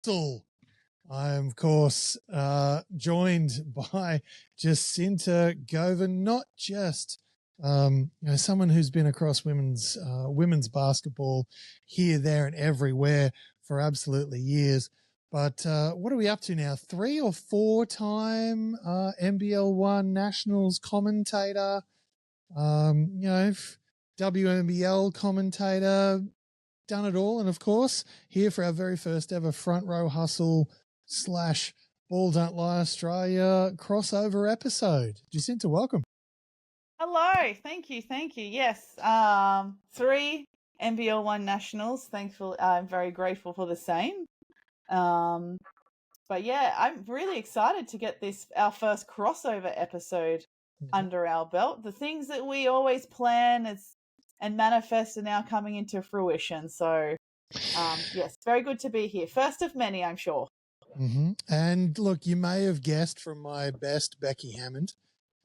Hustle. I am, of course, joined by Jacinta Govan, not just someone who's been across women's basketball here, there, and everywhere for absolutely years. But what are we up to now? 3 or 4 time NBL One Nationals commentator, WNBL commentator, done it all. And of course, here for our very first ever Front Row Hustle / Ball Don't Lie Australia crossover episode. Jacinta, welcome. Hello. Thank you. Yes. 3 NBL One Nationals. I'm very grateful for the same. But yeah, I'm really excited to get our first crossover episode under our belt. The things that we always plan and manifest are now coming into fruition. So, yes, very good to be here. First of many, I'm sure. Mm-hmm. And look, you may have guessed from my best Becky Hammond.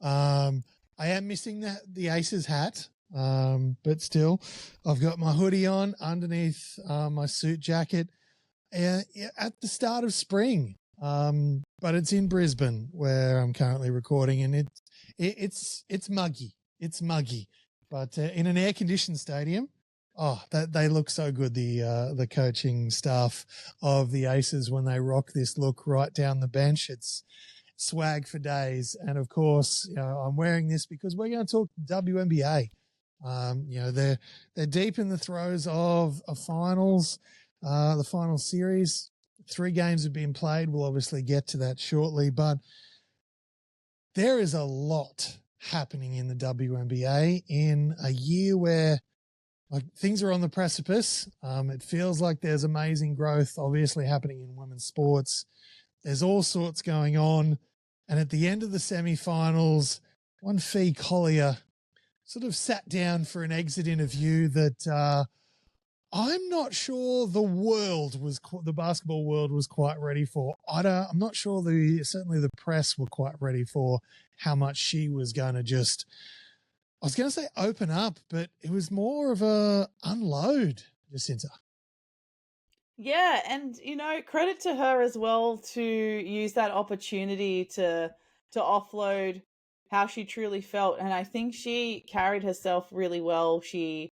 I am missing the Aces hat, but still, I've got my hoodie on underneath my suit jacket at the start of spring. But it's in Brisbane where I'm currently recording, and it's muggy. It's muggy, but in an air-conditioned stadium. Oh, they look so good, the coaching staff of the Aces, when they rock this look right down the bench. It's swag for days. And of course, I'm wearing this because we're going to talk WNBA. They're deep in the throes of a finals, the final series. 3 games have been played. We'll obviously get to that shortly, but there is a lot happening in the WNBA in a year where things are on the precipice. It feels like there's amazing growth, obviously, happening in women's sports. There's all sorts going on. And at the end of the semifinals, one Fee Collier sort of sat down for an exit interview that I'm not sure the basketball world was quite ready for. I'm not sure certainly the press were quite ready for how much she was going to just, I was going to say open up, but it was more of a unload, Jacinta. Yeah, and credit to her as well to use that opportunity to offload how she truly felt, and I think she carried herself really well. She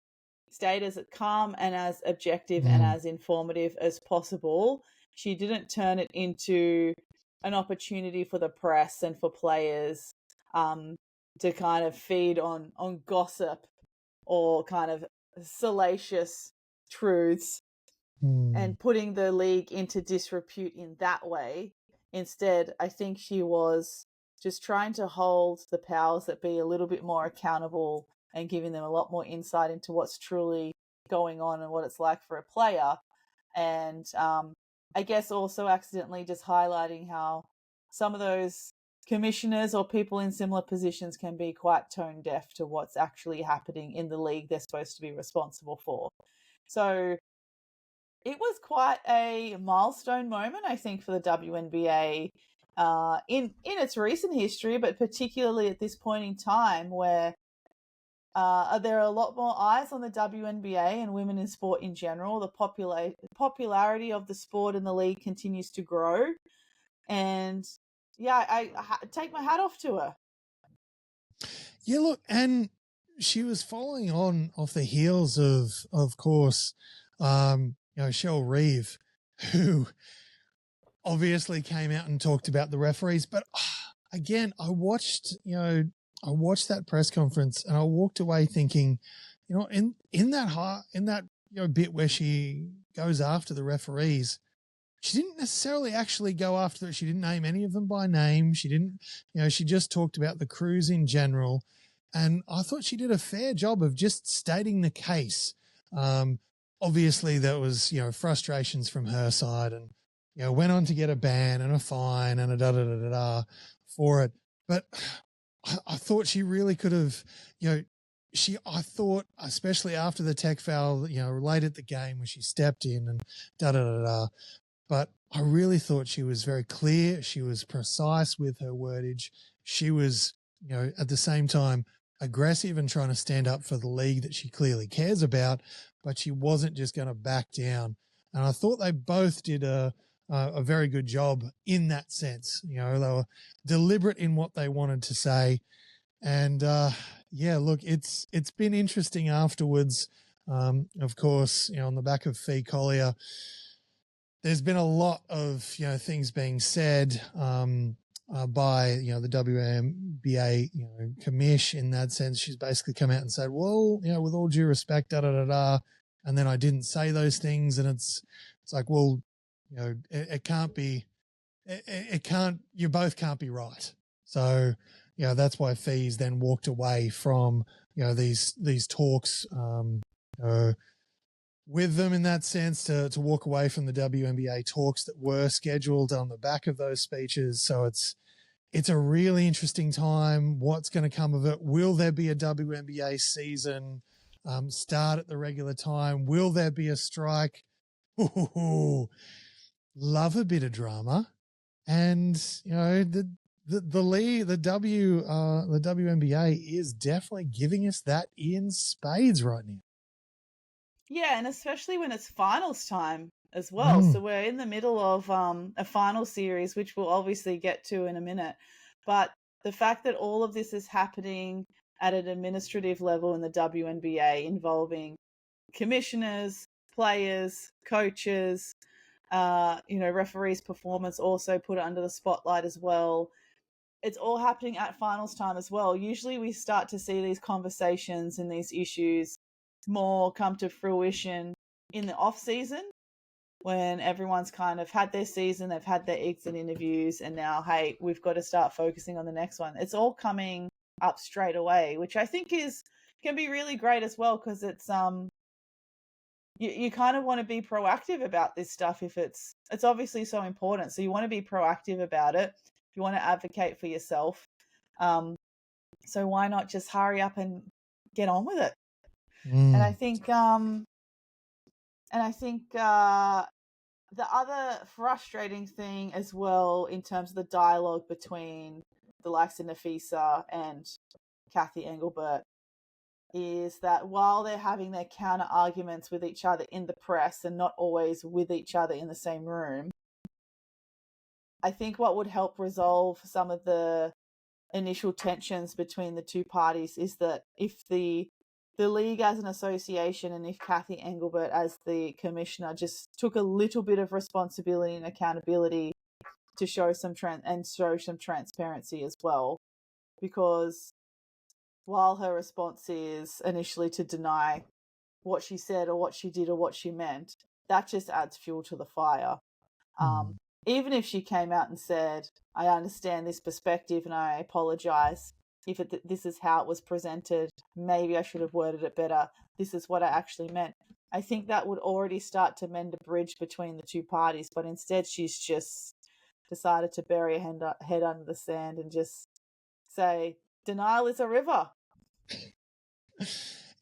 stayed as calm and as objective and as informative as possible. She didn't turn it into an opportunity for the press and for players to kind of feed on gossip or kind of salacious truths and putting the league into disrepute in that way. Instead, I think she was just trying to hold the powers that be a little bit more accountable and giving them a lot more insight into what's truly going on and what it's like for a player. And I guess also accidentally just highlighting how some of those commissioners or people in similar positions can be quite tone deaf to what's actually happening in the league they're supposed to be responsible for. So it was quite a milestone moment, I think, for the WNBA in its recent history, but particularly at this point in time where there are a lot more eyes on the WNBA and women in sport in general. The popularity of the sport in the league continues to grow. And yeah, I take my hat off to her. Yeah, look, and she was following on off the heels of course, Cheryl Reeve, who obviously came out and talked about the referees. But again, I watched that press conference and I walked away thinking, in that bit where she goes after the referees, she didn't necessarily actually go after them. She didn't name any of them by name. She didn't, she just talked about the crews in general. And I thought she did a fair job of just stating the case. Obviously there was, frustrations from her side and, went on to get a ban and a fine and a da-da-da-da-da for it. But I thought she really could have, I thought, especially after the tech foul, late at the game when she stepped in and da-da-da-da, but I really thought she was very clear. She was precise with her wordage. She was, at the same time, aggressive and trying to stand up for the league that she clearly cares about, but she wasn't just going to back down. And I thought they both did a a very good job in that sense. You know, they were deliberate in what they wanted to say. And yeah, look, it's been interesting afterwards. Of course, you know, on the back of Fee Collier, there's been a lot of, you know, things being said by, you know, the WNBA, you know, commish in that sense. She's basically come out and said, well, you know, with all due respect, da da da da, and then I didn't say those things, and it's like, well, you know, it can't be, it can't, you both can't be right. So, you know, that's why Fee's then walked away from, you know, these talks with them in that sense, to walk away from the WNBA talks that were scheduled on the back of those speeches. So it's a really interesting time. What's going to come of it? Will there be a WNBA season start at the regular time? Will there be a strike? Ooh, love a bit of drama. And, you know, the league, the WNBA is definitely giving us that in spades right now. Yeah, and especially when it's finals time as well. So we're in the middle of a final series, which we'll obviously get to in a minute. But the fact that all of this is happening at an administrative level in the WNBA, involving commissioners, players, coaches, you know, referees' performance also put under the spotlight as well. It's all happening at finals time as well. Usually we start to see these conversations and these issues more come to fruition in the off season, when everyone's kind of had their season, they've had their exit interviews, and now, hey, we've got to start focusing on the next one. It's all coming up straight away, which I think can be really great as well, because it's you kind of want to be proactive about this stuff if it's obviously so important. So you want to be proactive about it. You want to advocate for yourself. So why not just hurry up and get on with it? And I think the other frustrating thing as well, in terms of the dialogue between the likes of Nafisa and Kathy Engelbert, is that while they're having their counter arguments with each other in the press and not always with each other in the same room, I think what would help resolve some of the initial tensions between the two parties is that if the league as an association, and if Kathy Engelbert as the commissioner just took a little bit of responsibility and accountability to show some transparency as well. Because while her response is initially to deny what she said or what she did or what she meant, that just adds fuel to the fire. Even if she came out and said, I understand this perspective and I apologize if this is how it was presented, maybe I should have worded it better, this is what I actually meant, I think that would already start to mend a bridge between the two parties. But instead she's just decided to bury her head under the sand and just say, denial is a river.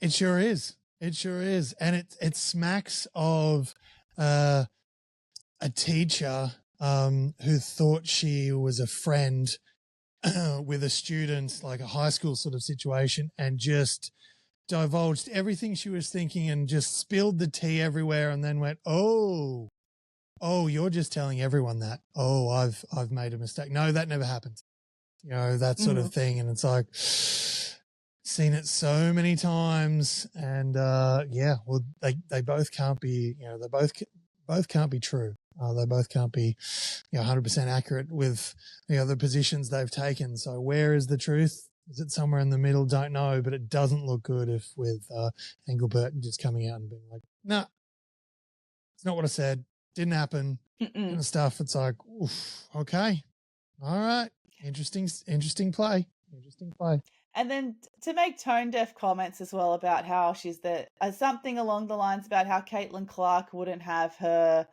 It sure is. It sure is. And it smacks of a teacher who thought she was a friend with a student, like a high school sort of situation, and just divulged everything she was thinking and just spilled the tea everywhere, and then went, oh, you're just telling everyone that. Oh, I've made a mistake. No, that never happened. You know, that sort of thing. And it's like, seen it so many times. And yeah, well, they both can't be, you know, they both can't be true. They both can't be, you know, 100% accurate with, you know, the positions they've taken. So where is the truth? Is it somewhere in the middle? Don't know, but it doesn't look good if with Engelbert just coming out and being like, nah, it's not what I said. Didn't happen. Kind of stuff. It's like, oof, okay. All right. Interesting play. Interesting play. And then to make tone-deaf comments as well about how she's something along the lines about how Caitlin Clark wouldn't have her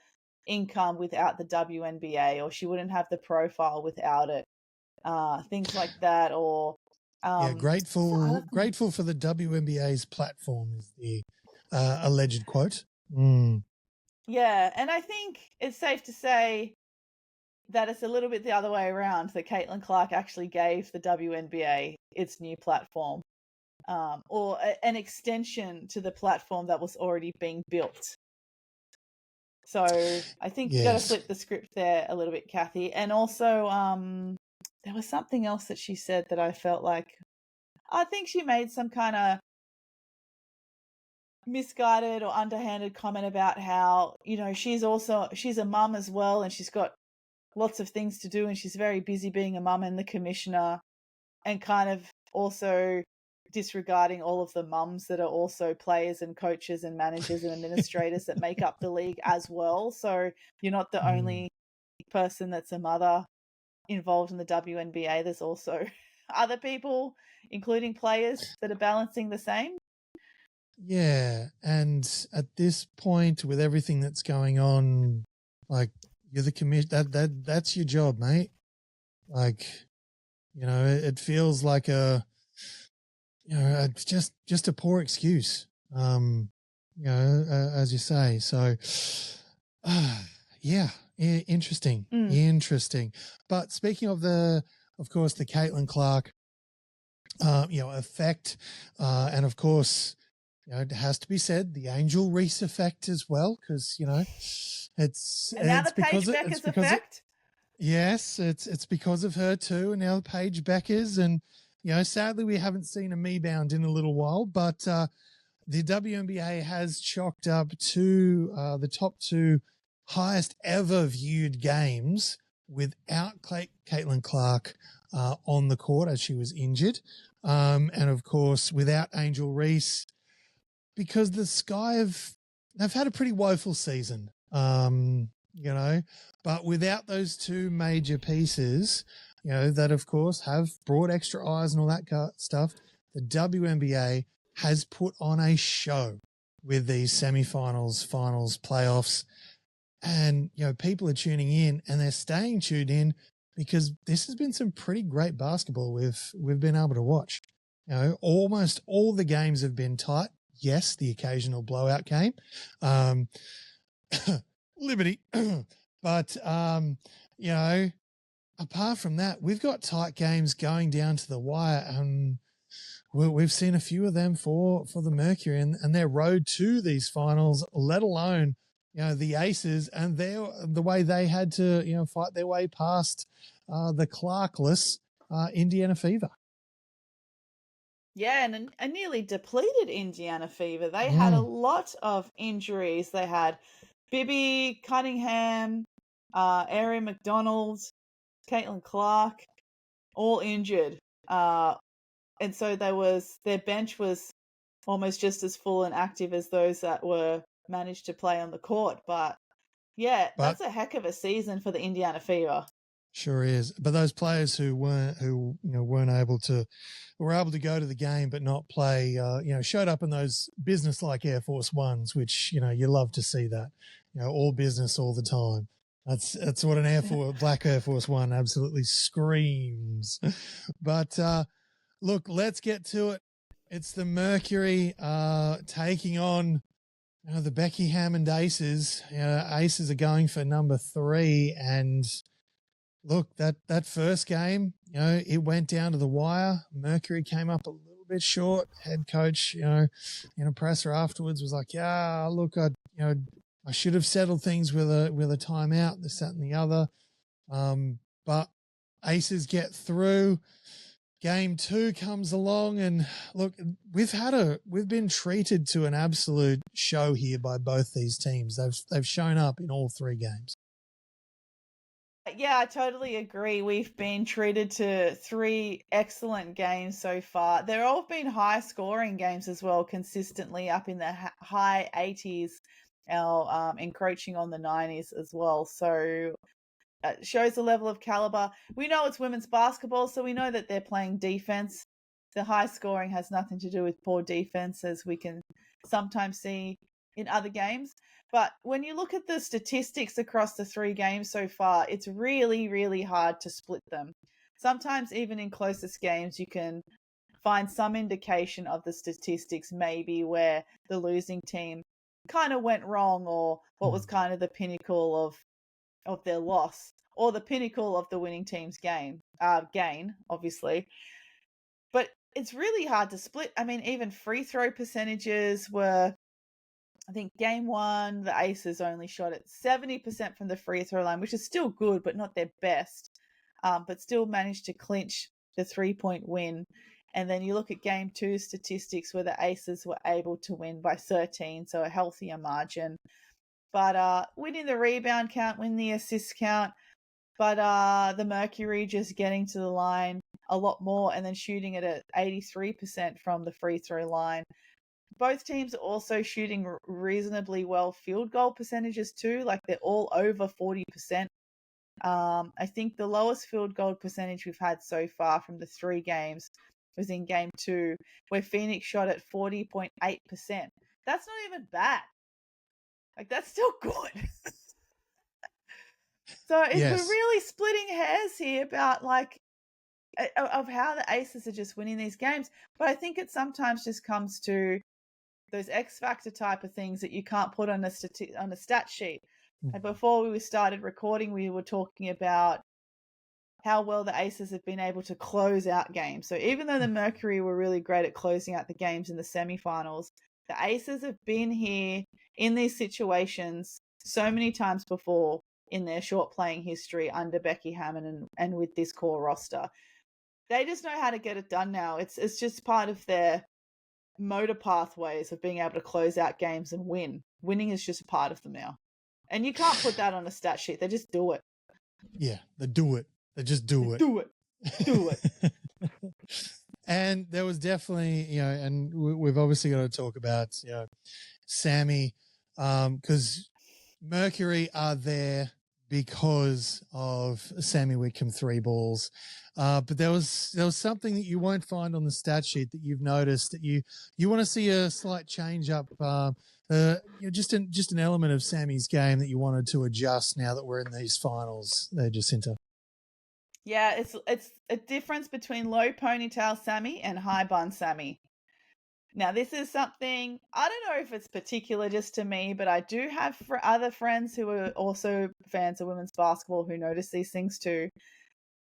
income without the WNBA, or she wouldn't have the profile without it. Things like that, or grateful for the WNBA's platform is the alleged quote. Yeah, and I think it's safe to say that it's a little bit the other way around, that Caitlin Clark actually gave the WNBA its new platform, or an extension to the platform that was already being built. So I think you got to Yes. flip the script there a little bit, Kathy. And also, there was something else that she said that I felt like I think she made some kind of misguided or underhanded comment about how, she's a mum as well, and she's got lots of things to do, and she's very busy being a mum and the commissioner, and kind of also disregarding all of the mums that are also players and coaches and managers and administrators that make up the league as well. So you're not the only person that's a mother involved in the WNBA. There's also other people, including players, that are balancing the same. Yeah, and at this point, with everything that's going on, like, you're the commission. That's your job, mate. Like, it feels like it's just a poor excuse. As you say. So, yeah, interesting, interesting. But speaking of course, the Caitlin Clark, effect, and of course, it has to be said, the Angel Reese effect as well, because And now the Paige Beckers effect. Yes, it's because of her too, and now Paige Beckers, and sadly we haven't seen a me-bound in a little while, but the WNBA has chalked up to the top two highest ever viewed games without Caitlin Clark on the court as she was injured, and of course without Angel Reese, because the Sky they've had a pretty woeful season, but without those two major pieces, that of course have brought extra eyes and all that stuff, the WNBA has put on a show with these semifinals, finals, playoffs, and people are tuning in and they're staying tuned in because this has been some pretty great basketball we've been able to watch. Almost all the games have been tight. Yes, the occasional blowout game, Liberty, but apart from that, we've got tight games going down to the wire, and we've seen a few of them for the Mercury and their road to these finals, let alone the Aces and the way they had to fight their way past the Clarkless Indiana Fever. Yeah, and a nearly depleted Indiana Fever. They had a lot of injuries. They had Bibby Cunningham, Erin McDonald, Caitlin Clark, all injured. And so their bench was almost just as full and active as those that were managed to play on the court. But yeah, that's a heck of a season for the Indiana Fever. Sure is. But those players who were able to go to the game but not play, showed up in those business-like Air Force Ones, which you love to see that, all business all the time. That's what an black Air Force One absolutely screams. But look, let's get to it. It's the Mercury taking on the Becky Hammond Aces. Aces are going for number 3, and look, that first game, it went down to the wire. Mercury came up a little bit short. Head coach, in a presser afterwards was like, "Yeah, look, I should have settled things with a timeout, this, that, and the other." But Aces get through. Game 2 comes along, and look, we've been treated to an absolute show here by both these teams. They've shown up in all 3 games. Yeah, I totally agree. We've been treated to 3 excellent games so far. They're all been high scoring games as well, consistently up in the high 80s, encroaching on the 90s as well. So it shows the level of caliber. We know it's women's basketball, so we know that they're playing defense. The high scoring has nothing to do with poor defense, as we can sometimes see in other games. But when you look at the statistics across the 3 games so far, it's really, really hard to split them. Sometimes even in closest games, you can find some indication of the statistics, maybe where the losing team kind of went wrong, or what was kind of the pinnacle of their loss, or the pinnacle of the winning team's gain, obviously. But it's really hard to split. I mean, even free throw percentages were I think game one, the Aces only shot at 70% from the free throw line, which is still good, but not their best. But still managed to clinch the 3-point win. And then you look at game two statistics where the Aces were able to win by 13, so a healthier margin. But winning the rebound count, win the assist count, but the Mercury just getting to the line a lot more and then shooting it at 83% from the free throw line. Both teams are also shooting reasonably well field goal percentages too. Like they're all over 40%. I think the lowest field goal percentage we've had so far from the 3 games was in game 2, where Phoenix shot at 40.8%. That's not even bad. Like that's still good. So we're really splitting hairs here about like of how the Aces are just winning these games. But I think it sometimes just comes to those X factor type of things that you can't put on a stat sheet. And before we started recording, we were talking about how well the Aces have been able to close out games. So even though the Mercury were really great at closing out the games in the semifinals, the Aces have been here in these situations so many times before in their short playing history under Becky Hammond and with this core roster. They just know how to get it done now. It's just part of their motor pathways of being able to close out games and win. Winning is just a part of them now. And you can't put that on a stat sheet. They just do it. Yeah, they do it. They just do it. Do it. Do it. And there was definitely, and we've obviously got to talk about, Sammy, because Mercury are there because of Sammy Whitcomb 3 balls. But there was something that you won't find on the stat sheet that you've noticed that you want to see a slight change up, just an element of Sammy's game that you wanted to adjust now that we're in these finals there, Jacinta. Yeah, it's a difference between low ponytail Sammy and high bun Sammy. Now, this is something, I don't know if it's particular just to me, but I do have other friends who are also fans of women's basketball who notice these things too.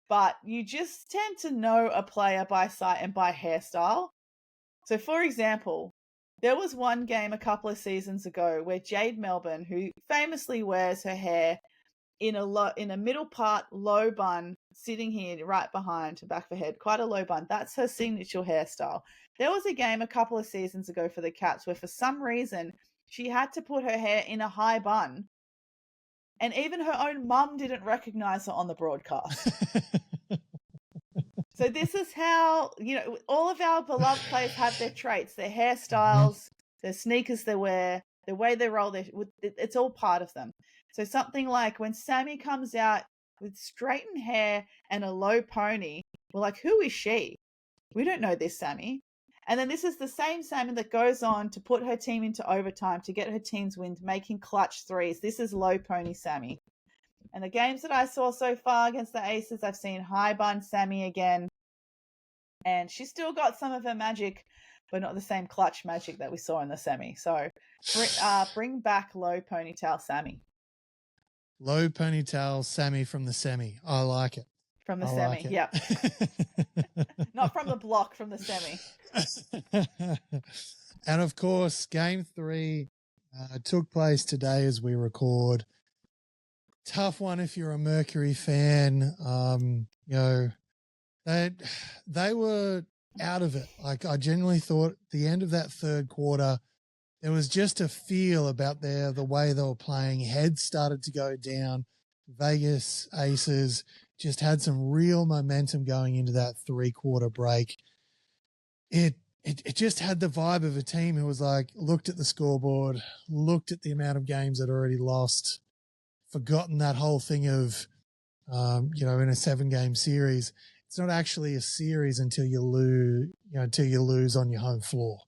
But you just tend to know a player by sight and by hairstyle. So, for example, there was one game a couple of seasons ago where Jade Melbourne, who famously wears her hair in a middle part low bun, sitting here right behind her back of her head, quite a low bun. That's her signature hairstyle. There was a game a couple of seasons ago for the Cats where for some reason she had to put her hair in a high bun, and even her own mum didn't recognize her on the broadcast. So this is how, all of our beloved players have their traits, their hairstyles, their sneakers they wear, the way they roll it's all part of them. So something like when Sammy comes out with straightened hair and a low pony, we're like, who is she? We don't know this Sammy. And then this is the same Sammy that goes on to put her team into overtime to get her team's win, making clutch threes. This is low pony Sammy. And the games that I saw so far against the Aces, I've seen high bun Sammy again. And she's still got some of her magic, but not the same clutch magic that we saw in the semi. So bring back low ponytail Sammy. Low ponytail Sammy from the semi. I like it. From the semi, like yep. Not from the block, from the semi. And of course, game 3 took place today as we record. Tough one if you're a Mercury fan. They were out of it. Like I genuinely thought at the end of that third quarter, there was just a feel about the way they were playing. Heads started to go down. Vegas Aces just had some real momentum going into that 3-quarter break. It just had the vibe of a team who was like, looked at the scoreboard, looked at the amount of games they'd already lost, forgotten that whole thing of, in a 7-game series. It's not actually a series until you lose on your home floor.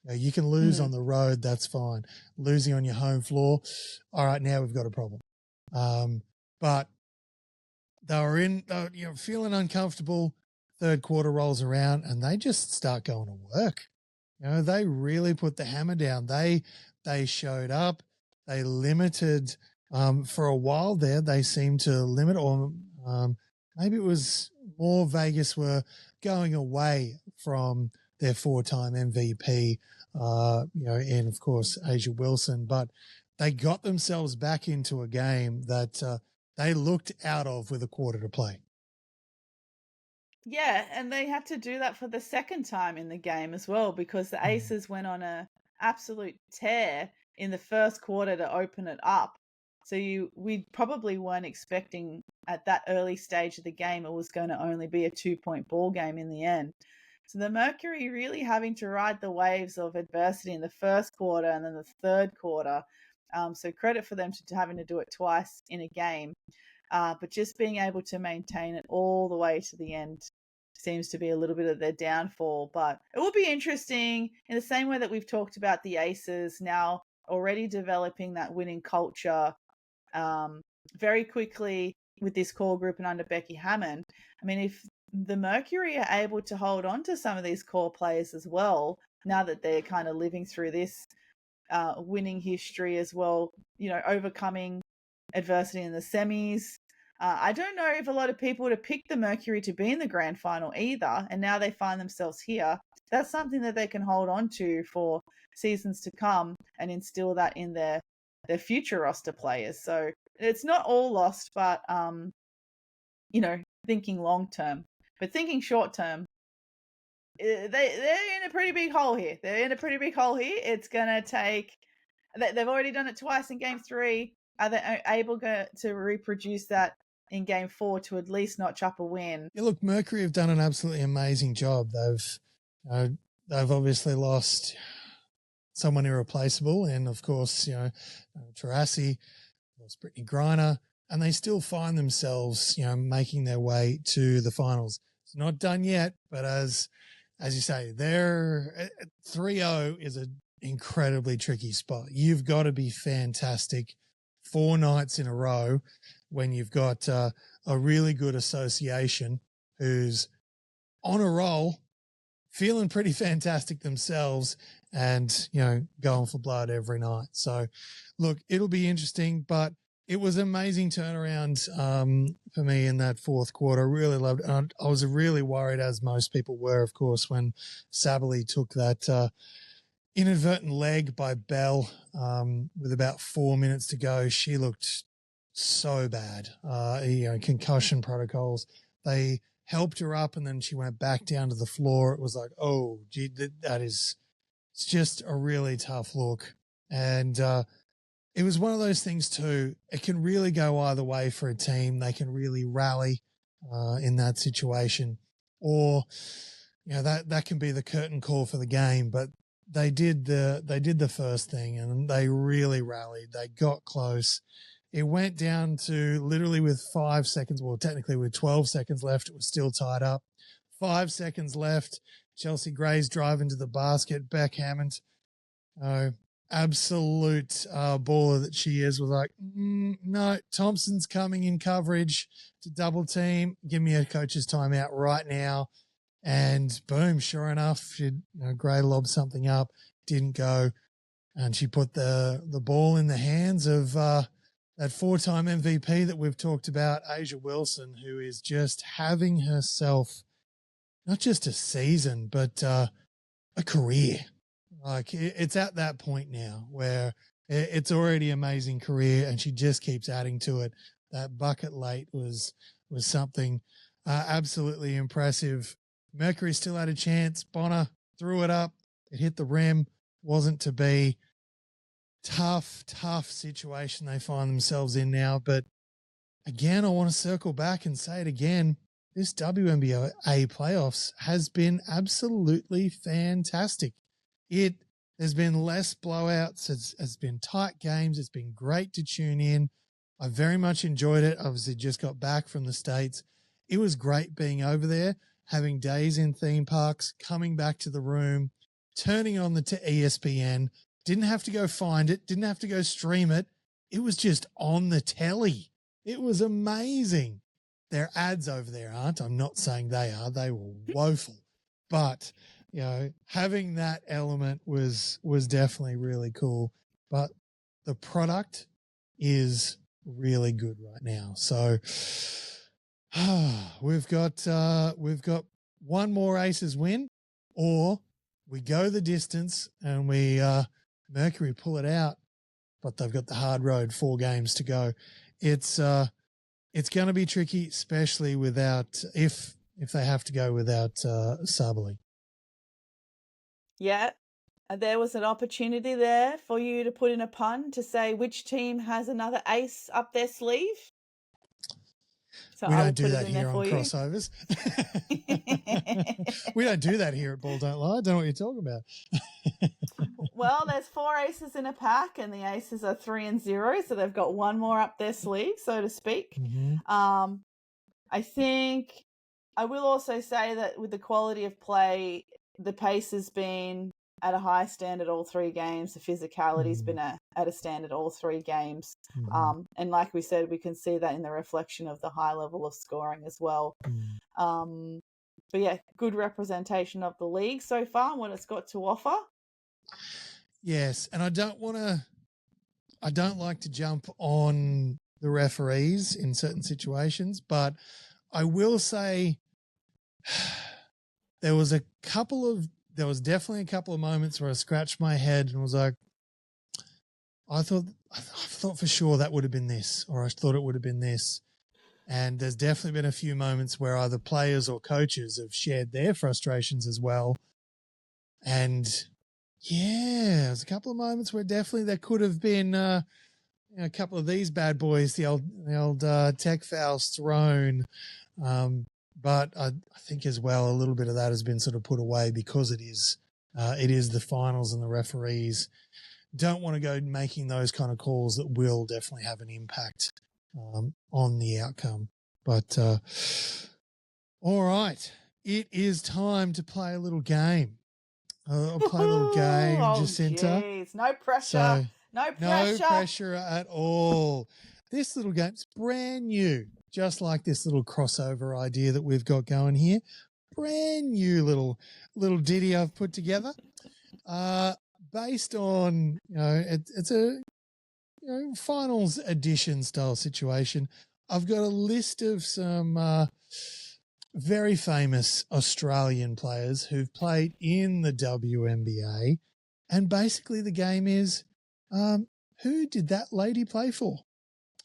You can lose on the road, that's fine. Losing on your home floor, all right, now we've got a problem. But they were feeling uncomfortable. Third quarter rolls around and they just start going to work. They really put the hammer down. They showed up. They limited for a while there. They seemed to limit, or maybe it was more Vegas were going away from their 4-time MVP and of course Asia Wilson, but they got themselves back into a game that they looked out of with a quarter to play. Yeah, and they had to do that for the second time in the game as well, because the Aces went on a absolute tear in the first quarter to open it up. So we probably weren't expecting at that early stage of the game it was going to only be a 2-point ball game in the end. So the Mercury really having to ride the waves of adversity in the first quarter and then the third quarter. So credit for them to having to do it twice in a game. But just being able to maintain it all the way to the end seems to be a little bit of their downfall. But it will be interesting in the same way that we've talked about the Aces now already developing that winning culture very quickly with this core group and under Becky Hammond. I mean, if the Mercury are able to hold on to some of these core players as well, now that they're kind of living through this winning history as well, overcoming adversity in the semis. I don't know if a lot of people would have picked the Mercury to be in the grand final either, and now they find themselves here. That's something that they can hold on to for seasons to come and instill that in their future roster players. So it's not all lost, but thinking long term. But thinking short term, they're in a pretty big hole here. It's gonna take. They've already done it twice in Game 3. Are they able to reproduce that in Game 4 to at least notch up a win? Yeah, look, Mercury have done an absolutely amazing job. They've obviously lost someone irreplaceable, and of course, Taurasi, lost Brittany Griner, and they still find themselves, making their way to the finals. It's not done yet, but as you say, they're 3-0 is an incredibly tricky spot. You've got to be fantastic 4 nights in a row when you've got a really good association who's on a roll, feeling pretty fantastic themselves, and, going for blood every night. So, look, it'll be interesting, but it was an amazing turnaround for me in that fourth quarter. I really loved it. And I was really worried, as most people were, of course, when Sabally took that inadvertent leg by Bell with about 4 minutes to go. She looked so bad. Concussion protocols. They helped her up, and then she went back down to the floor. It was like, oh, gee, it's just a really tough look. And it was one of those things too. It can really go either way for a team. They can really rally in that situation, or that can be the curtain call for the game. But they did the first thing, and they really rallied. They got close. It went down to literally with 5 seconds, well, technically with 12 seconds left, it was still tied up. 5 seconds left. Chelsea Gray's drive into the basket. Beck Hammond, absolute baller that she is, was like, no, Thompson's coming in coverage to double team. Give me a coach's timeout right now. And boom, sure enough, Gray lobbed something up, didn't go. And she put the ball in the hands of that 4-time MVP that we've talked about, Asia Wilson, who is just having herself not just a season, but a career. Like, it's at that point now where it's already an amazing career, and she just keeps adding to it. That bucket late was something absolutely impressive. Mercury still had a chance. Bonner threw it up. It hit the rim. Wasn't to be. Tough situation they find themselves in now. But again, I want to circle back and say it again. This WNBA playoffs has been absolutely fantastic. There's been less blowouts. It's been tight games. It's been great to tune in. I very much enjoyed it. Obviously just got back from the States. It was great being over there, having days in theme parks, coming back to the room, turning on the ESPN. Didn't have to go find it. Didn't have to go stream it. It was just on the telly. It was amazing. Their ads over there aren't. I'm not saying they are. They were woeful. But, having that element was definitely really cool. But the product is really good right now. So we've got one more Aces win, or we go the distance and we Mercury pull it out, but they've got the hard road, 4 games to go. It's going to be tricky, especially without if they have to go without Sabali. Yeah, there was an opportunity there for you to put in a pun to say which team has another ace up their sleeve. So we don't do that here on you. Crossovers. We don't do that here at Ball Don't Lie. I don't know what you're talking about. Well, there's 4 aces in a pack, and the aces are 3 and 0, so they've got one more up their sleeve, so to speak. Mm-hmm. I think I will also say that with the quality of play, the pace has been at a high standard all 3 games. The physicality's been at a standard all 3 games. And like we said, we can see that in the reflection of the high level of scoring as well. But yeah, good representation of the league so far and what it's got to offer. Yes, and I don't like to jump on the referees in certain situations, but I will say there was definitely a couple of moments where I scratched my head and was like, I thought for sure that would have been this, or I thought it would have been this. And there's definitely been a few moments where either players or coaches have shared their frustrations as well. And yeah, there's a couple of moments where definitely there could have been a couple of these bad boys, the old tech fouls thrown. But I think as well a little bit of that has been sort of put away because it is the finals and the referees don't want to go making those kind of calls that will definitely have an impact on the outcome. But all right, it is time to play a little game. I'll play a little game, Jacinta. Geez. No pressure. No pressure at all. This little game's brand new, just like this little crossover idea that we've got going here. Brand new little ditty I've put together. Based on, it's a finals edition style situation. I've got a list of some very famous Australian players who've played in the WNBA. And basically the game is, who did that lady play for?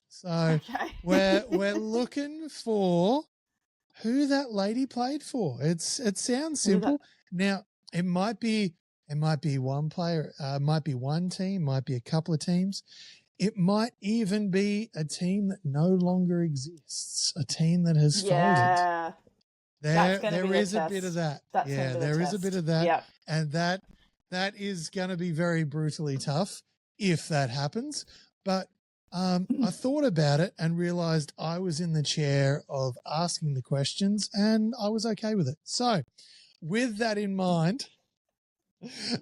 So we're looking for who that lady played for. It sounds simple. Now, it might be one player, might be one team, might be a couple of teams. It might even be a team that no longer exists, a team that has folded. There is a bit of that. There is a bit of that. Yep. And that is going to be very brutally tough if that happens. But I thought about it and realized I was in the chair of asking the questions and I was okay with it. So with that in mind,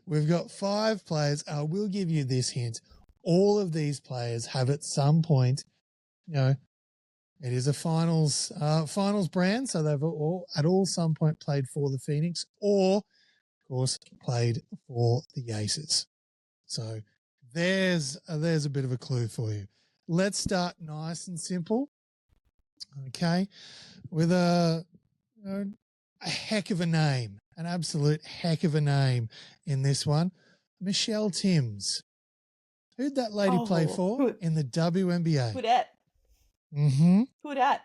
we've got 5 players. I will give you this hint. All of these players have at some point, it is a finals brand, so they've all some point played for the Phoenix or, of course, played for the Aces. So there's a bit of a clue for you. Let's start nice and simple, okay, with a heck of a name, an absolute heck of a name in this one, Michelle Timms. Who'd that lady play for in the WNBA? Who dat? Mm-hmm. Who dat?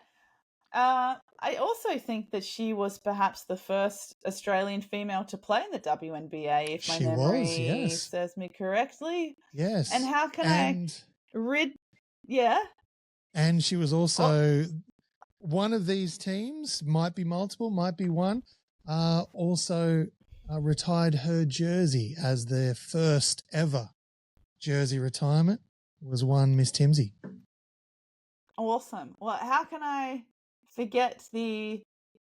I also think that she was perhaps the first Australian female to play in the WNBA, if my memory serves me correctly. Yes. And how can Yeah. And she was also one of these teams, might be multiple, might be one, also retired her jersey as their first ever jersey retirement was one Miss Timsy. Awesome. Well, how can I forget the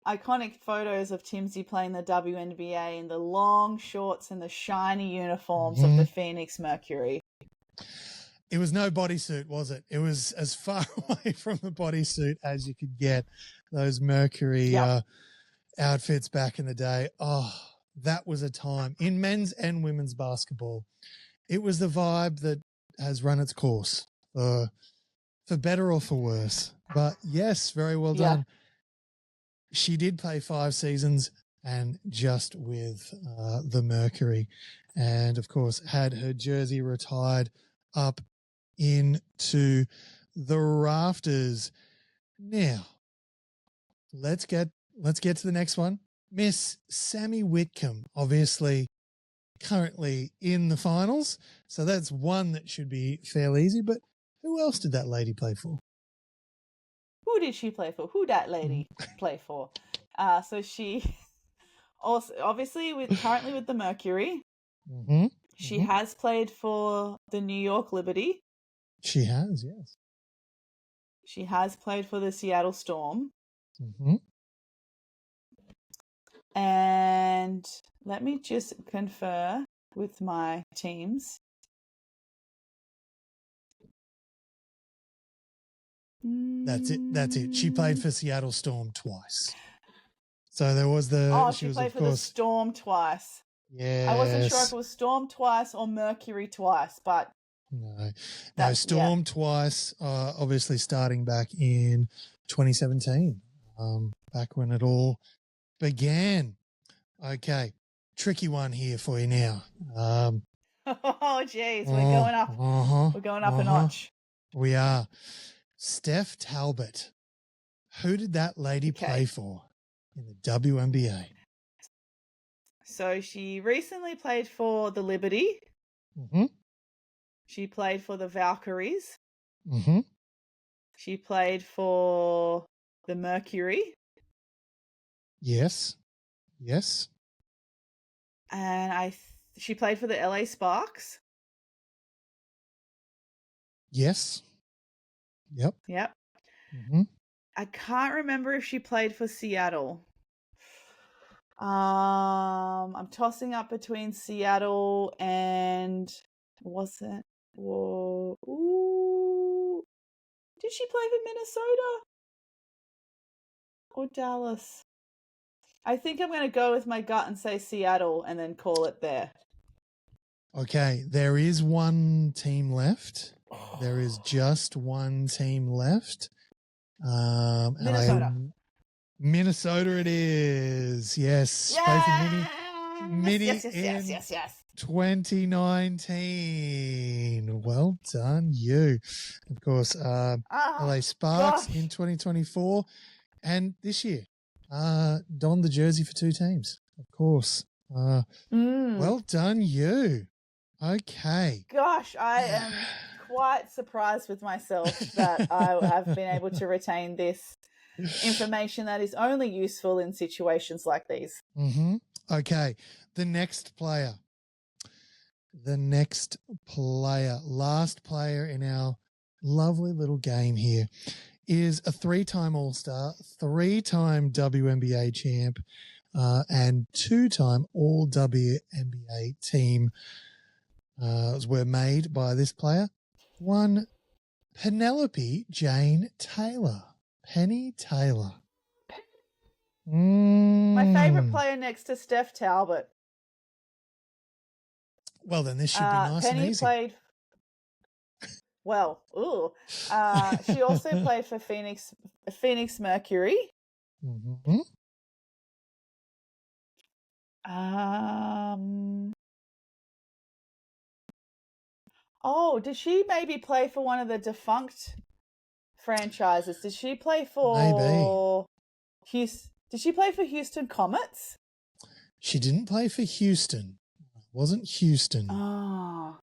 iconic photos of Timsy playing the WNBA in the long shorts and the shiny uniforms of the Phoenix Mercury? It was no bodysuit, was it? It was as far away from the bodysuit as you could get. Those Mercury outfits back in the day. Oh, that was a time in men's and women's basketball. It was the vibe that has run its course, for better or for worse. But yes, very well done. She did play 5 seasons. and just with the Mercury. And, of course, had her jersey retired up into the rafters. Now, let's get to the next one. Miss Sammy Whitcomb, obviously currently in the finals. So that's one that should be fairly easy. But who else did that lady play for? Who did she play for? Who that lady play for? So she also obviously currently with the Mercury. Mm-hmm. She has played for the New York Liberty. She has, yes. She has played for the Seattle Storm. Mm-hmm. And let me just confer with my teams. That's it. She played for Seattle Storm twice. So there was the... Oh, she played for the Storm twice. Yes. I wasn't sure if it was Storm twice or Mercury twice, but... No, Storm twice, obviously starting back in 2017, back when it all began. Okay, tricky one here for you now. Oh, geez, we're going up. We're going up a notch. We are. Steph Talbot. Who did that lady play for in the WNBA? So she recently played for the Liberty. Mm-hmm. She played for the Valkyries. Mm-hmm. She played for the Mercury. Yes. Yes. And she played for the LA Sparks. Yes. Yep. Mm-hmm. I can't remember if she played for Seattle. I'm tossing up between Seattle and Whoa. Ooh. Did she play for Minnesota or Dallas? I think I'm going to go with my gut and say Seattle and then call it there. Okay, there is one team left. There is just one team left. Minnesota. Minnesota it is. Yes. Play for Mini yes. in 2019. Well done, you. Of course, LA Sparks in 2024. And this year, donned the jersey for two teams. Of course. Well done, you. Okay. Gosh, I am quite surprised with myself that I have been able to retain this information that is only useful in situations like these. Mm-hmm. Okay. The next player, last player in our lovely little game here is a three-time All-Star, three-time WNBA champ, and two-time All-WNBA team were made by this player. One, Penelope Jane Taylor. Penny Taylor. My favorite player next to Steph Talbot. Well, then this should be nice Penny and easy. Played. Well, she also played for Phoenix Mercury. Mm-hmm. Oh, did she maybe play for one of the defunct franchises? Did she play for Maybe. Did she play for Houston Comets? She didn't play for Houston. It wasn't Houston. Oh.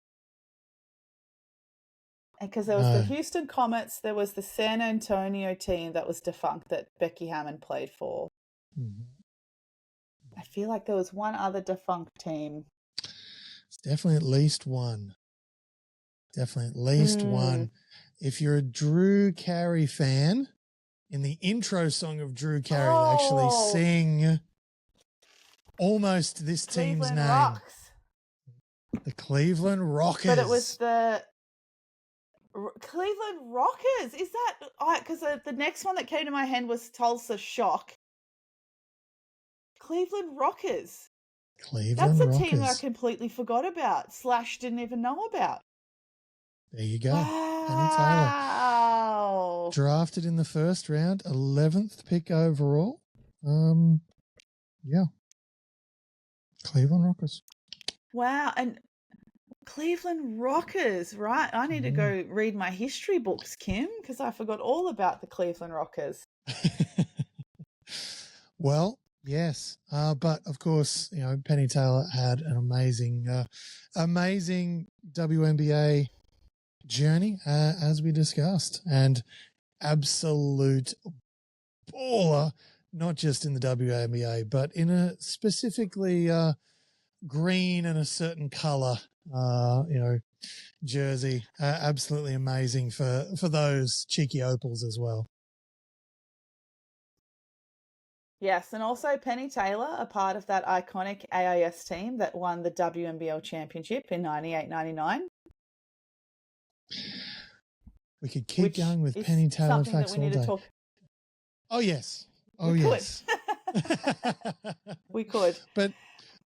Because there was the Houston Comets, there was the San Antonio team that was defunct that Becky Hammond played for. Mm-hmm. I feel like there was one other defunct team. It's definitely at least one. One. If you're a Drew Carey fan, in the intro song of Drew Carey, they actually sing almost this team's Cleveland name. Rocks. The Cleveland Rockers. But it was the Cleveland Rockers. Is that... Because the next one that came to my head was Tulsa Shock. Cleveland Rockers. That's a team I completely forgot about. / didn't even know about. There you go. Wow. Penny Taylor. Drafted in the first round, 11th pick overall. Yeah. Cleveland Rockers. Wow. And Cleveland Rockers, right? I need to go read my history books, Kim, because I forgot all about the Cleveland Rockers. Well, yes. But of course, Penny Taylor had an amazing WNBA journey, as we discussed, and absolute baller, not just in the WNBA, but in a specifically green and a certain color, jersey. Absolutely amazing for those cheeky opals as well. Yes, and also Penny Taylor, a part of that iconic AIS team that won the WNBL championship in 98-99. We could keep going with Penny Taylor facts all day. Oh, yes. Oh, yes. We could. But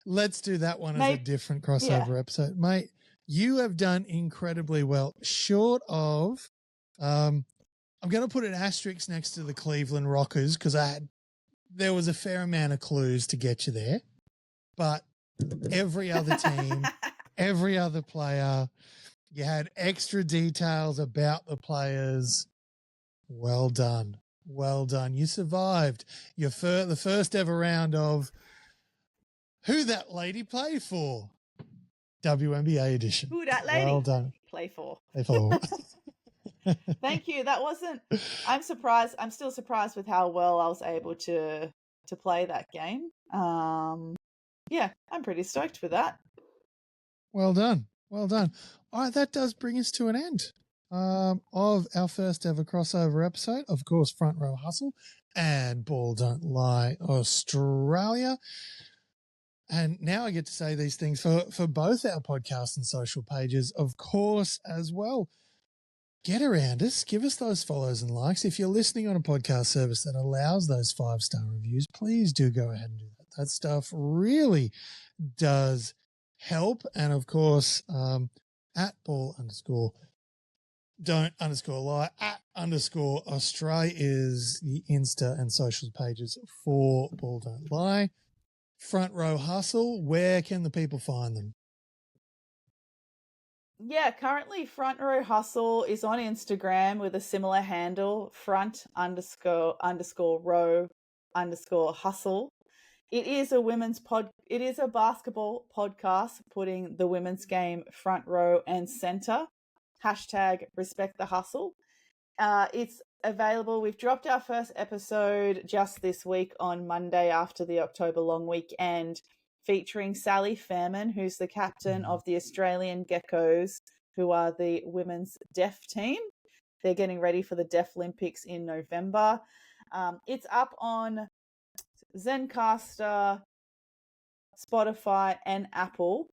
let's do that one as a different crossover episode. Mate, you have done incredibly well. Short of, I'm going to put an asterisk next to the Cleveland Rockers because there was a fair amount of clues to get you there. But every other team, every other player, you had extra details about the players. Well done. Well done. You survived the first ever round of Who That Lady Play For? WNBA edition. Who that lady? Well done. Play for. Thank you. That wasn't. I'm surprised. I'm still surprised with how well I was able to play that game. Yeah, I'm pretty stoked with that. Well done. Well done. All right, that does bring us to an end of our first ever crossover episode. Of course, Front Row Hustle and Ball Don't Lie Australia. And now I get to say these things for both our podcast and social pages, of course, as well. Get around us. Give us those follows and likes. If you're listening on a podcast service that allows those 5-star reviews, please do go ahead and do that. That stuff really does help. And, of course, at ball_don't_lie @_Australia is the Insta and social pages for Ball Don't Lie. Front Row Hustle, where can the people find them? Yeah, currently Front Row Hustle is on Instagram with a similar handle, front_row_hustle. It is it is a basketball podcast putting the women's game front row and center. #respect the hustle. It's available. We've dropped our first episode just this week on Monday after the October long weekend, featuring Sally Fairman, who's the captain of the Australian Geckos, who are the women's deaf team. They're getting ready for the Deaf Olympics in November. It's up on Zencaster, Spotify, and Apple,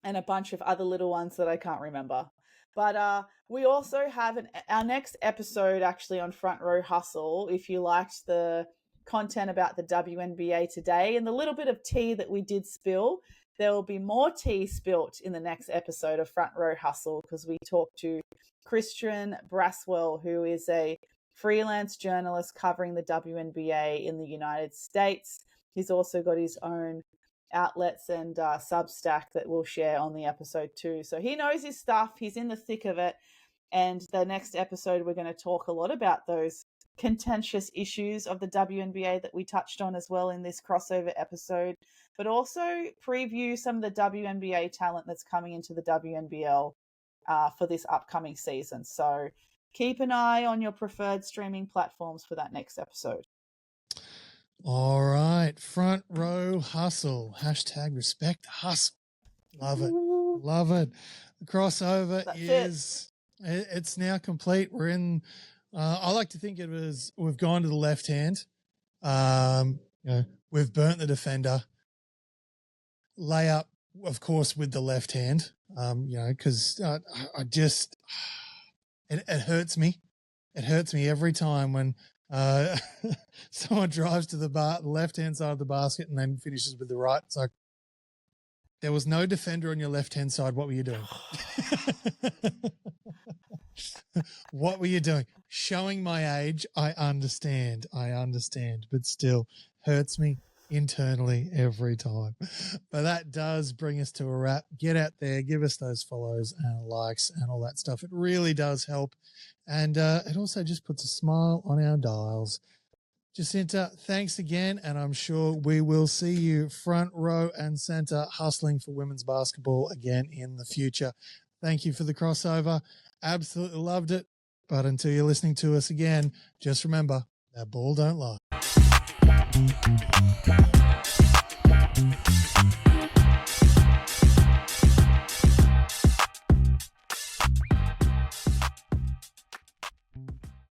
and a bunch of other little ones that I can't remember. But we also have our next episode actually on Front Row Hustle. If you liked the content about the WNBA today and the little bit of tea that we did spill, there will be more tea spilt in the next episode of Front Row Hustle because we talked to Christian Braswell, who is a freelance journalist covering the WNBA in the United States. He's also got his own outlets and Substack that we'll share on the episode too. So he knows his stuff. He's in the thick of it. And the next episode, we're going to talk a lot about those contentious issues of the WNBA that we touched on as well in this crossover episode, but also preview some of the WNBA talent that's coming into the WNBL for this upcoming season. So keep an eye on your preferred streaming platforms for that next episode. All right. Front Row Hustle. #respect the hustle. Love it. Love it. The crossover it's now complete. We're in, I like to think we've gone to the left hand. We've burnt the defender. Layup, of course, with the left hand, because I just, it hurts me. It hurts me every time when someone drives to the left-hand side of the basket and then finishes with the right. It's like, there was no defender on your left-hand side. What were you doing? What were you doing? Showing my age, I understand, but still hurts me. internally every time. But that does bring us to a wrap. Get out there, give us those follows and likes and all that stuff. It really does help. And it also just puts a smile on our dials. Jacinta, thanks again. And I'm sure we will see you front row and center hustling for women's basketball again in the future. Thank you for the crossover. Absolutely loved it. But until you're listening to us again, just remember, that ball don't lie.